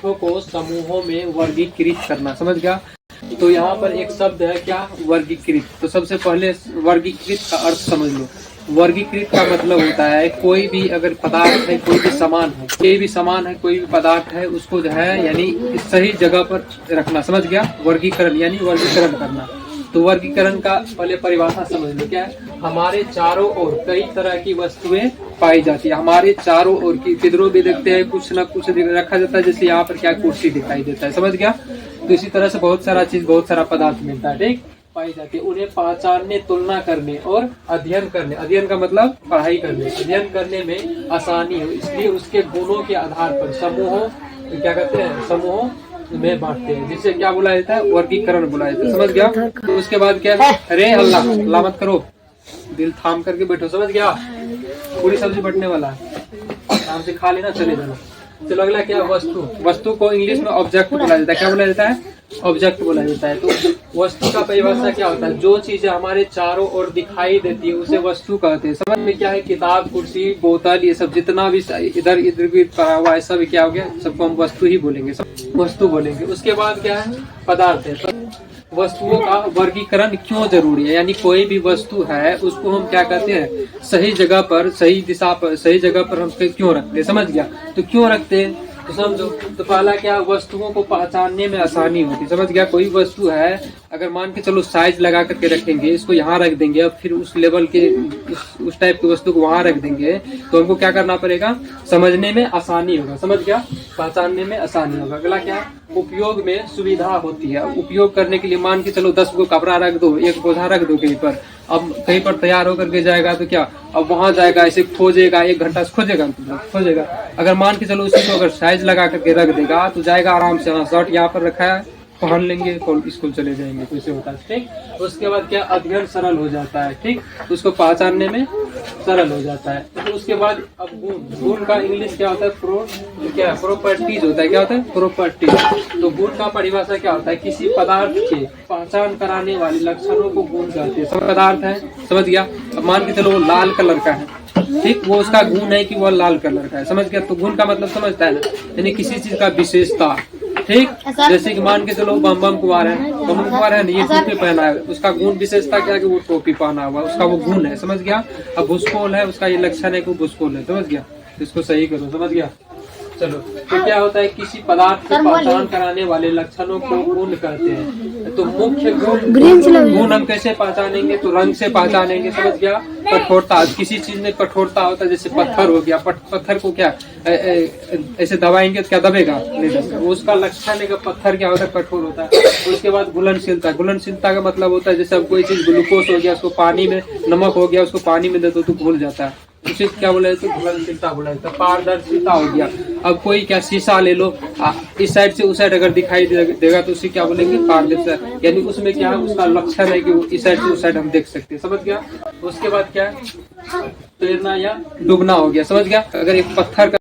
पदार्थों को समूहों में वर्गीकृत करना। समझ गया? तो यहाँ पर एक शब्द है क्या, वर्गीकृत। तो सबसे पहले वर्गीकृत का अर्थ समझ लो। वर्गीकृत का मतलब होता है कोई भी अगर पदार्थ है, कोई भी सामान है, कोई भी पदार्थ है, उसको जो है यानी सही जगह पर रखना। समझ गया? वर्गीकरण यानी वर्गीकरण करना। तो वर्गीकरण का पहले परिभाषा समझ लो क्या है। हमारे चारों ओर कई तरह की वस्तुएं पाई जाती है। हमारे चारों ओर की किधरों भी देखते हैं कुछ न कुछ रखा जाता है। जैसे यहाँ पर क्या कुर्सी दिखाई देता है। समझ गया? तो इसी तरह से बहुत सारा चीज, बहुत सारा पदार्थ मिलता है, ठीक, पाई जाती है। उन्हें पहचानने, तुलना करने और अध्ययन करने, अध्ययन का मतलब पढ़ाई करने, अध्ययन करने में आसानी हो, इसलिए उसके गुणों के आधार पर समूहों क्या कहते हैं, समूहों में बांटते हैं, जिसे क्या बुलाया जाता है, वर्गीकरण बुलाया जाता है। समझ गया? तो उसके बाद क्या है, अरे हल्ला मत करो, दिल थाम करके बैठो। समझ गया? पूरी सब्जी बटने वाला है, आराम से खा लेना, चले जाना। चलो अगला क्या, वस्तु। वस्तु को इंग्लिश में ऑब्जेक्ट बोला जाता है। क्या बोला जाता है? ऑब्जेक्ट बोला जाता है। तो वस्तु का परिभाषा क्या होता है, जो चीजें हमारे चारों ओर दिखाई देती है उसे वस्तु कहते हैं। समझ में क्या है, किताब, कुर्सी, बोतल, ये सब जितना भी इधर इधर भी पड़ा हुआ है सब क्या हो गया, सबको हम वस्तु ही बोलेंगे, सब वस्तु बोलेंगे। उसके बाद क्या है, पदार्थ है। वस्तुओं का वर्गीकरण क्यों जरूरी है, यानी कोई भी वस्तु है उसको हम क्या कहते हैं, सही जगह पर, सही दिशा पर, सही जगह पर हम क्यों रखते हैं। समझ गया? तो क्यों रखते हैं तो समझो। तो पहला क्या, वस्तुओं को पहचानने में आसानी होती। समझ गया? कोई वस्तु है, अगर मान के चलो साइज लगा करके रखेंगे, इसको यहाँ रख देंगे, अब फिर उस लेवल के उस टाइप की वस्तु को वहाँ रख देंगे, तो हमको क्या करना पड़ेगा, समझने में आसानी होगा। समझ गया? पहचानने में आसानी होगा। अगला क्या, उपयोग में सुविधा होती है। उपयोग करने के लिए मान के चलो 10 को कपड़ा रख दो, एक बोझा रख दो कहीं पर, अब कहीं पर तैयार होकर के जाएगा तो क्या, अब वहां जाएगा, ऐसे खोजेगा, 1 घंटा से खोजेगा। अगर मान के चलो उसी को अगर साइज लगा करके रख देगा तो जाएगा आराम से, हाँ शर्ट यहाँ पर रखा है, पहन लेंगे, स्कूल चले जाएंगे, तो इसे होता है, ठीक। उसके बाद क्या, अध्ययन सरल हो जाता है, ठीक, उसको पहचानने में सरल हो जाता है। तो उसके बाद अब गुण का इंग्लिश क्या होता है, प्रॉपर्टीज होता है। क्या होता है? प्रॉपर्टीज। तो गुण का परिभाषा क्या होता है, किसी पदार्थ के पहचान कराने वाले लक्षणों को गुण कहते हैं। सब पदार्थ है, समझ गया? अब मान के चलो वो लाल कलर का है, ठीक, वो उसका गुण है कि वो लाल कलर का है। समझ गया? तो गुण का मतलब समझता है ना, यानी किसी चीज का विशेषता, ठीक। जैसे कि मान के चलो बम कुमार है ना, ये टोपी पहना है, उसका गुण विशेषता क्या है कि वो टोपी पहना हुआ, उसका वो गुण है। समझ गया? अब भूस्कोल है, उसका ये लक्षण है कि वो भूस्कोल है। समझ गया? इसको सही करो। समझ गया? चलो, तो क्या होता है, किसी पदार्थ की पहचान कराने वाले लक्षणों को गुण कहते हैं। तो मुख्य गुण हम कैसे पहचानेंगे, तो रंग से पहचानेंगे। समझ गया? कठोरता, किसी चीज में कठोरता होता है, जैसे पत्थर हो गया, पत्थर को क्या ऐसे दबाएंगे तो क्या दबेगा, नहीं दबेगा, उसका लक्षण है कि पत्थर क्या होता है, कठोर होता है। उसके बाद घुलनशीलता का मतलब होता है, जैसे अब कोई चीज ग्लूकोज हो गया, उसको पानी में, नमक हो गया, उसको पानी में दे दो तो घुल जाता है, उसे क्या बोला जाता है, घुलनशीलता बोला जाता है। पारदर्शिता हो गया, अब कोई क्या शीशा ले लो, इस साइड से उस साइड अगर दिखाई देगा तो उसे क्या बोलेंगे, पारदर्शिता, यानी उसमें क्या है, उसका लक्षण है कि इस साइड से उस साइड हम देख सकते हैं। समझ गया? उसके बाद क्या है, तैरना या डूबना हो गया। समझ गया? अगर एक पत्थर का